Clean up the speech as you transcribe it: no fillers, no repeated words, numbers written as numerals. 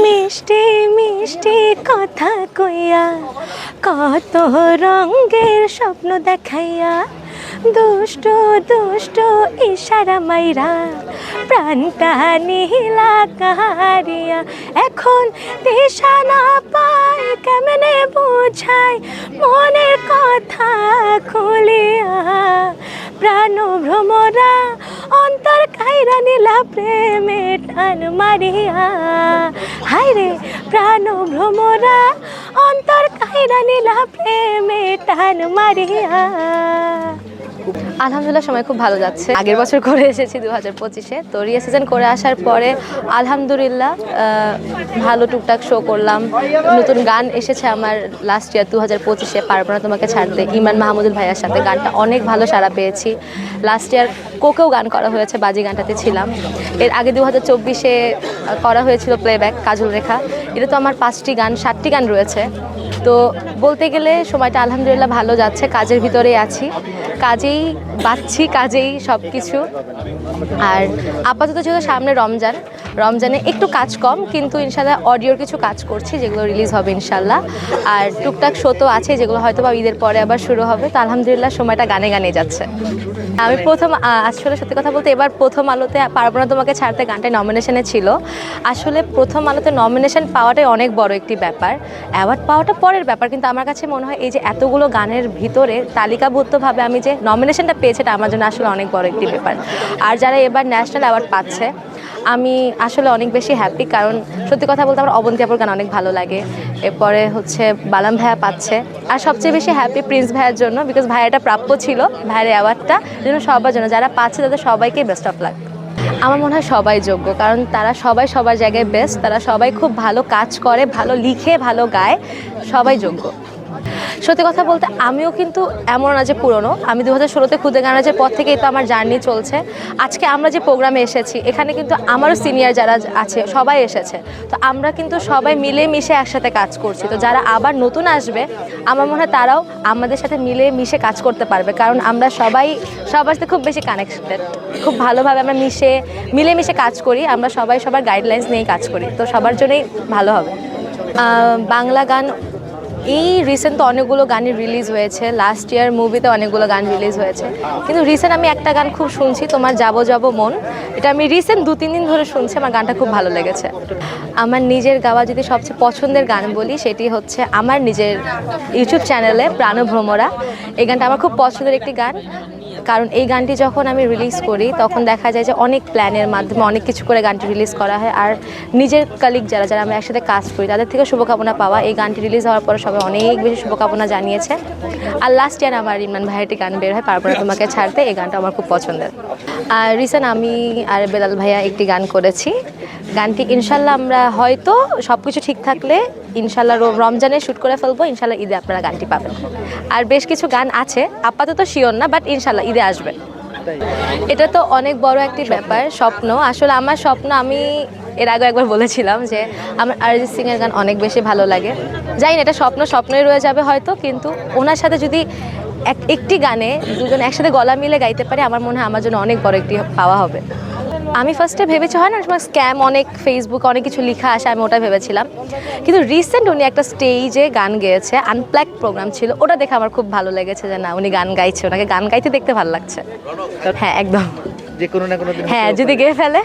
মিষ্টি মিষ্টি কথা কইয়া কত রঙের স্বপ্ন দেখাইয়া দুষ্ট দুষ্ট ইশারা মাইরা প্রাণটা নিহিলা কাহারিয়া এখন দিশা না পায় কেমনে বুঝাই মনের কথা খুলিয়া প্রাণ ভ্রমরা অন্তর কাইরা নিলা প্রেমে টান মারিয়া হায় রে প্রাণ ভ্রমরা অন্তর কাইরা নিলা প্রেমে টান মারিয়া। আলহামদুলিল্লাহ সময় খুব ভালো যাচ্ছে। আগের বছর করে এসেছি 2025-এ, তো রিহার্সাল করে আসার পরে আলহামদুলিল্লাহ ভালো টুকটাক শো করলাম। নতুন গান এসেছে আমার লাস্ট ইয়ার 2025-এ পারবো না তোমাকে ছাড়তে, ইমান মাহমুদুল ভাইয়ার সাথে। গানটা অনেক ভালো সাড়া পেয়েছি। লাস্ট ইয়ার কোকেও গান করা হয়েছে, বাজি গানটাতে ছিলাম। এর আগে 2024-এ করা হয়েছিল প্লেব্যাক কাজল রেখা। এটা তো আমার 5টি গান 7টি গান রয়েছে। তো বলতে গেলে সময়টা আলহামদুলিল্লাহ ভালো যাচ্ছে, কাজের ভিতরেই আছি, কাজেই বাঁচছি, কাজেই সব কিছু। আর আপাতত যেহেতু সামনে রমজানে একটু কাজ কম, কিন্তু ইনশাল্লাহ অডিওর কিছু কাজ করছি যেগুলো রিলিজ হবে ইনশাল্লাহ। আর টুকটাক শো তো আছে যেগুলো হয়তো বা ঈদের পরে আবার শুরু হবে। তো আলহামদুলিল্লাহ সময়টা গানে গানে যাচ্ছে। আমি আসলে সত্যি কথা বলতে এবার প্রথম আলোতে পারবো না তোমাকে ছাড়তে গানটায় নমিনেশনে ছিল। আসলে প্রথম আলোতে নমিনেশন পাওয়াটাই অনেক বড় একটি ব্যাপার, অ্যাওয়ার্ড পাওয়াটা পরের ব্যাপার। কিন্তু আমার কাছে মনে হয় এই যে এতগুলো গানের ভিতরে তালিকাবদ্ধভাবে আমি যে নমিনেশনটা পেয়েছি এটা আমার জন্য আসলে অনেক বড় একটি ব্যাপার। আর যারা এবার ন্যাশনাল অ্যাওয়ার্ড পাচ্ছে আমি আসলে অনেক বেশি হ্যাপি, কারণ সত্যি কথা বলতে আমার অবন্তী আপুর গান অনেক ভালো লাগে। এরপরে হচ্ছে বালাম ভাইয়া পাচ্ছে। আর সবচেয়ে বেশি হ্যাপি প্রিন্স ভাইয়ার জন্য, বিকজ ভাইয়াটা প্রাপ্য ছিল, ভাইয়ের অ্যাওয়ার্ডটা যেন সবার জন্য, যারা পাচ্ছে তাদের সবাইকে বেস্ট অফ লাক। আমার মনে হয় সবাই যোগ্য, কারণ তারা সবাই সবার জায়গায় বেস্ট, তারা সবাই খুব ভালো কাজ করে, ভালো লিখে, ভালো গায়, সবাই যোগ্য। সত্যি কথা বলতে আমিও কিন্তু এমন না যে পুরনো, আমি 2016-তে খুদে গানাজের পর থেকেই তো আমার জার্নি চলছে। আজকে আমরা যে প্রোগ্রামে এসেছি এখানে কিন্তু আমারও সিনিয়র যারা আছে সবাই এসেছে, তো আমরা কিন্তু সবাই মিলে মিশে একসাথে কাজ করছি। তো যারা আবার নতুন আসবে আমার মনে হয় তারাও আমাদের সাথে মিলে মিশে কাজ করতে পারবে, কারণ আমরা সবাই সবার সাথে খুব বেশি কানেক্টেড, খুব ভালোভাবে আমরা মিলেমিশে কাজ করি, আমরা সবাই সবার গাইডলাইন্স নিয়েই কাজ করি, তো সবার জন্যই ভালো হবে। বাংলা গান এই রিসেন্ট তো অনেকগুলো গানই রিলিজ হয়েছে, লাস্ট ইয়ার মুভিতে অনেকগুলো গান রিলিজ হয়েছে, কিন্তু রিসেন্ট আমি একটা গান খুব শুনছি, তোমার যাবো যাবো মন। এটা আমি রিসেন্ট 2-3 দিন ধরে শুনছি, আমার গানটা খুব ভালো লেগেছে। আমার নিজের গাওয়া যদি সবচেয়ে পছন্দের গান বলি সেটি হচ্ছে আমার নিজের ইউটিউব চ্যানেলে প্রাণভ্রমরা। এই গানটা আমার খুব পছন্দের একটি গান, কারণ এই গানটি যখন আমি রিলিজ করি তখন দেখা যায় যে অনেক প্ল্যানের মাধ্যমে অনেক কিছু করে গানটি রিলিজ করা হয়। আর নিজের কালিগ যারা আমরা একসাথে কাজ করি তাদের থেকে শুভকামনা পাওয়া, এই গানটি রিলিজ হওয়ার পরে সবাই অনেক বেশি শুভকামনা জানিয়েছে। আর লাস্ট ইয়ার আমার ইমরান ভাইয়ের একটি গান বের হয় পারবো না তোমাকে ছাড়তে, এই গানটা আমার খুব পছন্দের। আর রিসেন্ট আমি আর বেলাল ভাইয়া একটি গান করেছি, গানটি ইনশাল্লাহ আমরা হয়তো সব কিছু ঠিক থাকলে ইনশাল্লাহ রমজানে শ্যুট করে ফেলবো, ইনশাল্লাহ ঈদে আপনারা গানটি পাবেন। আর বেশ কিছু গান আছে আপাতত শিওর না, বাট ইনশাল্লাহ ঈদে আসবে। এটা তো অনেক বড় একটি ব্যাপার, স্বপ্ন। আসলে আমার স্বপ্ন, আমি এর আগে একবার বলেছিলাম যে আমার অরিজিৎ সিংয়ের গান অনেক বেশি ভালো লাগে। জানি না এটা স্বপ্নই রয়ে যাবে হয়তো, কিন্তু ওনার সাথে যদি একটি গানে দুজন একসাথে গলা মিলে গাইতে পারে আমার মনে হয় আমার জন্য অনেক বড় একটি পাওয়া হবে। আমি ফার্স্টে ভেবেছি হয় না সময় স্ক্যাম, অনেক ফেসবুকে অনেক কিছু লেখা আসে, আমি ওটা ভেবেছিলাম। কিন্তু রিসেন্ট উনি একটা স্টেজে গান গেয়েছে, আনপ্লাগ প্রোগ্রাম ছিল, ওটা দেখে আমার খুব ভালো লেগেছে যে না উনি গান গাইছে, ওনাকে গান গাইতে দেখতে ভালো লাগছে। হ্যাঁ একদম, যে কোনো না কোনো হ্যাঁ যদি গেয়ে ফেলে